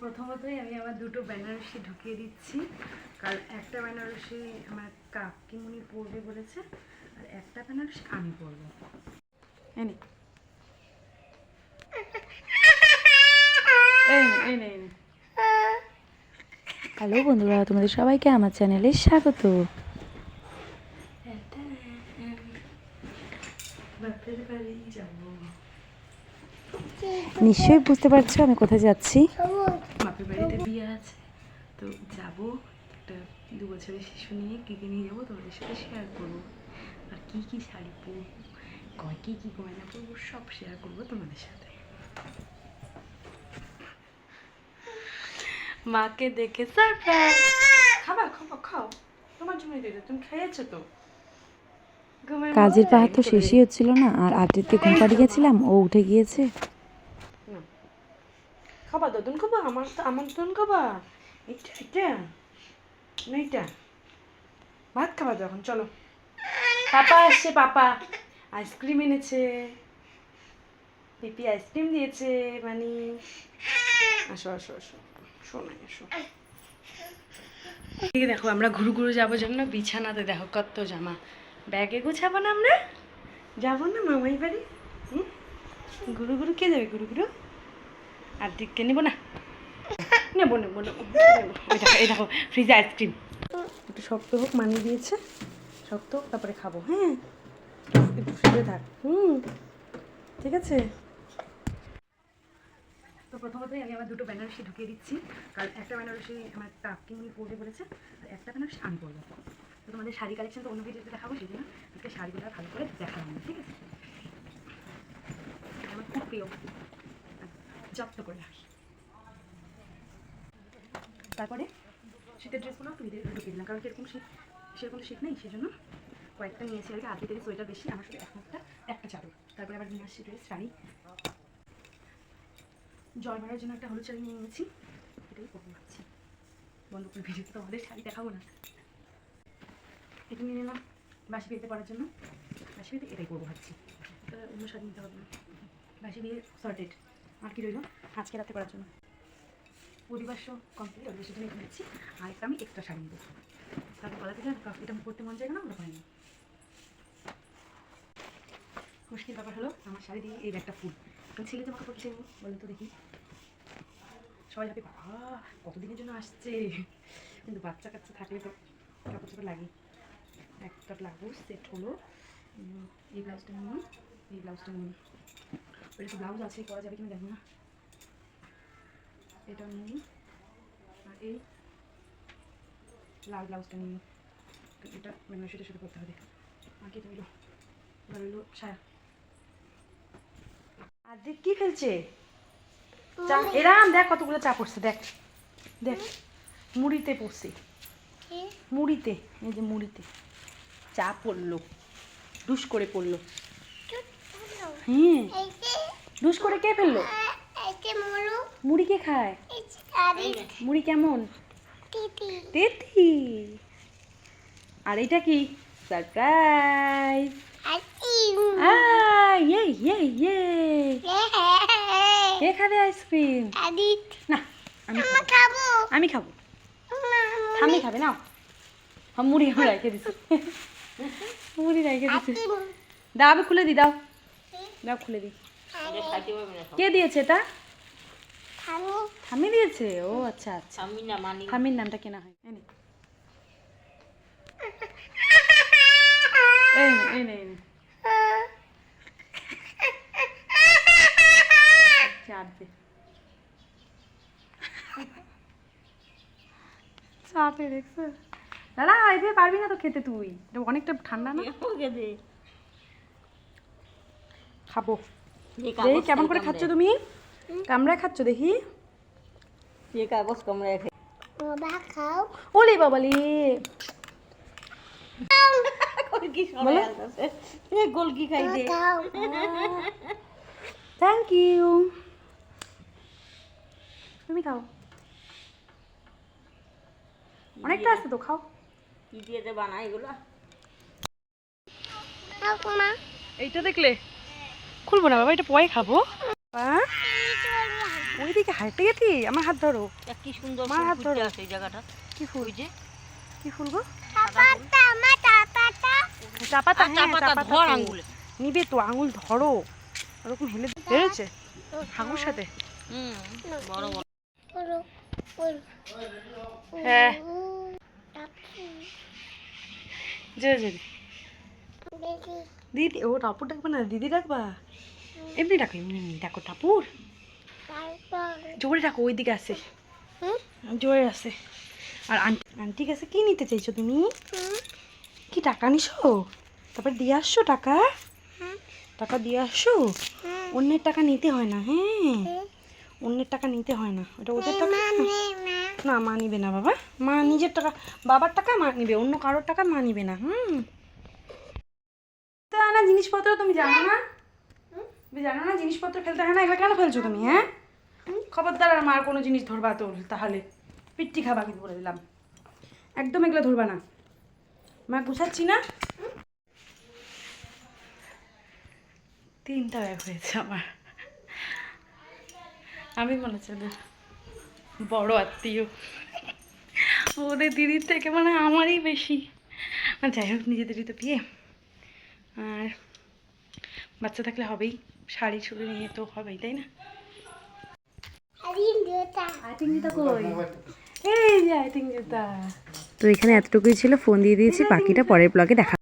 প্রথমতই আমি আমার দুটো বেনারসি ঢুকিয়ে দিচ্ছি, কারণ একটা বেনারসি আমার কাকিমুনি পরবে বলেছে আর একটা বেনারসি আমি পরবো। এনে হ্যালো বন্ধুরা, তোমাদের সবাইকে আমার চ্যানেলে স্বাগত। নিশ্চয়ই বুঝতে পারছো আমি কোথায় যাচ্ছি। বাপের বাড়িতে বিয়ে আছে, তো যাবো। একটা 2 বছরের শিশু নিয়ে কী নিয়ে যাবো তোমাদের সাথে শেয়ার করবো, আর কী শাড়ি পরবো, কী গয়না পরবো সব শেয়ার করবো তোমাদের সাথে। মাকে দেখে সারপ্রাইজ। খাও, তোমার জন্য দিতে, তুমি খেয়েছো তো। কাজের পাহাড় তো শেষই হচ্ছিল না, আর আদ্রিতকে ঘুম পাড়িয়ে গেছিলাম, ও উঠে গিয়েছে। খাবা দদন খাবা, আমার দন খাবা, এইটা ভাত খাবা তো এখন। চলো, পাপা আসছে, পাপা আইসক্রিম এনেছে, পিপি আইসক্রিম দিয়েছে, মানে আসো শোনাই আসো। দেখো আমরা ঘুরু যাবো জন্য বিছানাতে দেখো কত জামা, ব্যাগে গুছাবো না আমরা, যাবো না মামাই বাড়ি। ঘুরু কে যাবে? ঘুরু আর দিককে নেবো না, নেবো এই দেখো ফ্রিজে আইসক্রিম, একটু শক্ত হোক, মানিয়ে দিয়েছে, শক্ত হোক তারপরে খাবো। হ্যাঁ, একটু ফ্রিজে থাক। ঠিক আছে। তো প্রথমতই আমি আমার দুটো বেনারসি ঢুকিয়ে দিচ্ছি, কারণ একটা বেনারসি আমার কাকিমুনি পরবে বলেছে আর একটা বেনারসি আমি পরবো। তো তোমাদের শাড়ি কালেকশন তো অন্য ভিডিওতে দেখাবো, সেই জন্য আজকে শাড়িগুলো ভালো করে দেখাবো। ঠিক আছে, আমার খুব প্রিয়, যত্ন করে রাখি। তারপরে শীতের ড্রেসগুলো একটু ঢুকিয়ে দিলাম, কারণ সেরকম শীত নেই, সেই জন্য কয়েকটা নিয়েছি আর কি। আজকে থেকে সোয়েটার বেশি, আমার সাথে একটা চাদর, তারপরে আবার নিয়ে ড্রেস শাড়ি, জল ভরার জন্য একটা হলুদ শাড়ি নিয়ে নিয়েছি, এটাই পরবো ভাবছি। বন্ধ করে ভিডিওতে তোমাদের শাড়ি দেখাবো না। এটা নিয়ে নিলাম বাসি বিয়েতে পরার জন্য, বাসি বিয়েতে এটাই পরবো ভাবছি, অন্য শাড়ি নিতে হবে না। বাসি বিয়ে সর্টেড। আর কি রইল আজকে রাতে করার জন্য, পরিবার্শ কমপ্লিট, ওদের সেটা নিয়ে নিচ্ছি। আর একটা আমি এক্সট্রা শাড়ি নেবো, তারপর বলাতে যায় এটা পরতে মন যায় না, ওটা পাই না। মুশকিল ব্যাপার হলো আমার শাড়ি দিয়ে এই ব্যাগটা ফুল, কারণ ছেলে জামা কাপড় কিসে বলেন তো দেখি। সবাই ভাবে বাবা কতদিনের জন্য আসছে, কিন্তু বাচ্চা কাচ্চা থাকলে তো কাপড় চাপড় লাগে। একটা ব্লাউজ সেট হলো, এই ব্লাউজটা নিয়ে এই ব্লাউজটা নিয়ে, ওটা তো ব্লাউজ আছে, পরা যাবে কিনা জানি না। এটা নিয়ে আর এই লাল ব্লাউজটা নিয়ে, এটা মানে সেটা শুরু করতে হবে। আর কি রইল, সায়া। আর দেখ কি ফেলছে, এরাম দেখ কতগুলো চা পড়ছে, দেখ মুড়িতে পড়ছে, মুড়িতে, এই যে মুড়িতে চা পড়লো, ডুস করে পড়লো। হ্যাঁ, ডুস করে কে ফেললো? মুড়ি কে খায়? মুড়ি কেমন? তেতি। আর এটা কি? সারপ্রাইজ। কে খাবে আইসক্রিম? না, আমি খাবো। আমি খাবে না, মুড়ি রেখে দিচ্ছি, মুড়ি রেখে দিচ্ছি। দাও আমি খুলে দিই, দাও খুলে দিই। কে দিয়েছে এটা? থামি দিয়েছে। ও আচ্ছা, থামির নামটা কেনা হয়। চাপে দেখছো দাদা, এভাবে পারবি না তো খেতে, তুই এটা অনেকটা ঠান্ডা না। খাবো। কেমন করে খাচ্ছ তুমি? কামড়ায় খাচ্ছ দেখি। কাগজ কামড়ায় খাও। ওলে বাবালি, গোলকি খাইছে। থ্যাংক ইউ, তুমি খাও, অনেকটা আছে তো, খাও। কি দিয়ে যে বানায় এগুলো? এইটা দেখলে খুলবো না বাবা, এটা পরে খাবো। ওইদিকে হাঁটতে গেছি, আমার হাত ধরো। কি সুন্দর মার হাত ধরো। আছে এই জায়গাটা। কি ফুল? ওই যে কি ফুল গো? সাদা ফুল। চা পাতা, আর চা হ্যাঁ, পাতা চা পাতা ধর তো। আঙ্গুলে। নিবে তো, আঙুল ধরো। ওরকম হেলে বেড়েছে হাগুর সাথে। বড় বড়। হ্যাঁ যে যে দিদি, ও টাপুর ডাকবে না, দিদি ডাকবা? এমনি ডাকো, এমনি এমনি ডাকো টাপুর। জোরে ডাকো, ওইদিকে আসে, জোরে আসে। আর আন্টি, আন্টি কাছে কি নিতে চাইছো তুমি? কি টাকা নিছো? তারপর দিয়ে আসছো টাকা? টাকা দিয়ে আসছো? অন্যের টাকা নিতে হয় না, হ্যাঁ অন্যের টাকা নিতে হয় না, ওটা ওদের টাকা। না মা নিবে না বাবা, মা নিজের টাকা, বাবার টাকা মা নিবে, অন্য কারোর টাকা মা নিবে না। না জিনিসপত্র তুমি জানো না? তুমি জানো না জিনিসপত্র ফেলতে হয় না? এগুলো কেন ফেলছো তুমি? হ্যাঁ খবরদার আর মার কোনো জিনিস ধরবা তো তাহলে পিট্টি খাবা, কিন্তু বলে দিলাম, একদম এগুলো ধরবা না। মা গুছাচ্ছি না। 3টা ব্যাগ হয়েছে আমার। আমি মনে হচ্ছে ওদের বড় আত্মীয়, ওদের দিদির থেকে মানে আমারই বেশি। যাই হোক, নিজেদেরই তো বিয়ে, আর বাচ্চা থাকলে হবেই, শাড়ি ছুড়ি নিয়ে তো হবেই, তাই না? এই যে আই থিঙ্ক জুতা। তো এখানে এতটুকুই ছিল, ফোন দিয়ে দিয়েছি, বাকিটা পরের ব্লগে দেখা